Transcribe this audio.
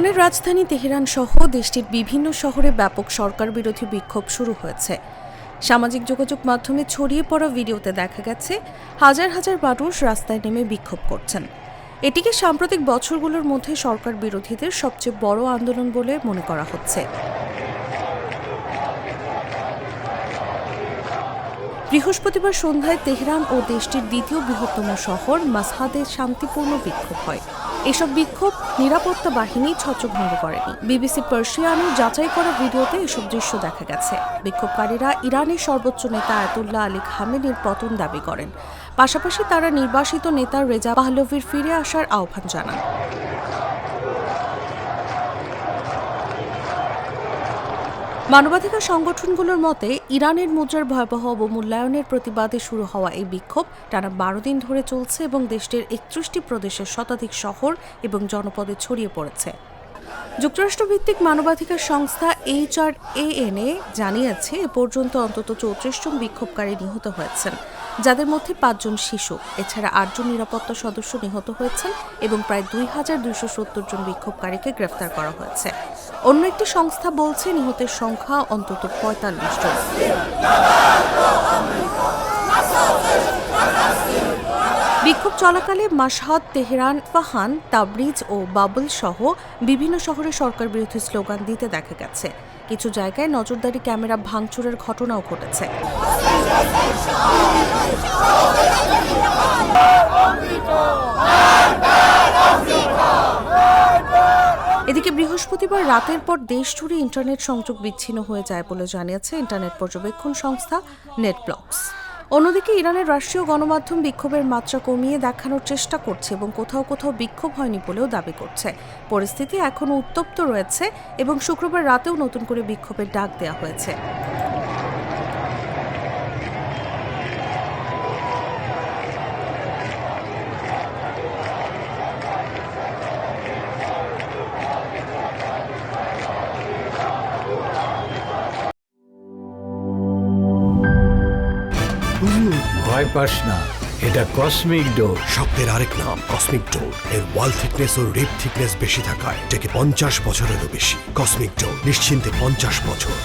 ইরানের রাজধানী তেহরান সহ দেশটির বিভিন্ন শহরে ব্যাপক সরকার বিরোধী বিক্ষোভ শুরু হয়েছে। সামাজিক যোগাযোগ মাধ্যমে ছড়িয়ে পড়া ভিডিওতে দেখা গেছে হাজার হাজার মানুষ রাস্তায় নেমে বিক্ষোভ করছেন। এটিকে সাম্প্রতিক বছরগুলোর মধ্যে সরকার বিরোধীদের সবচেয়ে বড় আন্দোলন বলে মনে করা হচ্ছে। বৃহস্পতিবার সন্ধ্যায় তেহরান ও দেশটির দ্বিতীয় বৃহত্তম শহর মাসহাদে শান্তিপূর্ণ বিক্ষোভ হয়। এসব বিক্ষোভ নিরাপত্তা বাহিনী ছত্রভঙ্গ করেনি। বিবিসি পার্সিয়ানের যাচাই করা ভিডিওতে এসব দৃশ্য দেখা গেছে। বিক্ষোভকারীরা ইরানের সর্বোচ্চ নেতা আয়াতুল্লাহ আলী খামেনির পতন দাবি করেন। পাশাপাশি তারা নির্বাসিত নেতা রেজা পাহলভির ফিরে আসার আহ্বান জানান। মানবাধিকার সংগঠনগুলোর মতে ইরানের মুদ্রার ভয়াবহ অবমূল্যায়নের প্রতিবাদে শুরু হওয়া এই বিক্ষোভ টানা 12 দিন ধরে চলছে এবং দেশটির 31টি প্রদেশের শতাধিক শহর এবং জনপদে ছড়িয়ে পড়েছে। যুক্তরাষ্ট্রভিত্তিক মানবাধিকার সংস্থা HRAN জানিয়েছে এ পর্যন্ত অন্তত 34 জন বিক্ষোভকারী নিহত হয়েছেন, যাদের মধ্যে 5 জন শিশু। এছাড়া 8 জন নিরাপত্তা সদস্য নিহত হয়েছেন এবং প্রায় 2270 জন বিক্ষোভকারীকে গ্রেফতার করা হয়েছে। অন্য একটি সংস্থা বলছে নিহতের সংখ্যা অন্তত 45 জন। বিক্ষোভ চলাকালে মাশহাদ, তেহরান, ফাহান, তাবরিজ ও বাবল সহ বিভিন্ন শহরে সরকার বিরোধী স্লোগান দিতে দেখা গেছে। কিছু জায়গায় নজরদারি ক্যামেরা ভাঙচুরের ঘটনাও ঘটেছে। এদিকে বৃহস্পতিবার রাতের পর দেশ জুড়ে ইন্টারনেট সংযোগ বিচ্ছিন্ন হয়ে যায় বলে জানিয়েছে ইন্টারনেট পর্যবেক্ষণ সংস্থা নেটব্লকস। অন্যদিকে ইরানের রাষ্ট্রীয় গণমাধ্যম বিক্ষোভের মাত্রা কমিয়ে দেখানোর চেষ্টা করছে এবং কোথাও কোথাও বিক্ষোভ হয়নি বলেও দাবি করছে। পরিস্থিতি এখনও উত্তপ্ত রয়েছে এবং শুক্রবার রাতেও নতুন করে বিক্ষোভের ডাক দেওয়া হয়েছে। ভয় পাস না, এটা কসমিক ডোর। শব্দের আরেক নাম কসমিক ডোর। এর ওয়াল থিকনেস ও রিপ থিকনেস বেশি থাকায় এটাকে 50 বছরেরও বেশি। কসমিক ডোর, নিশ্চিন্তে 50 বছর।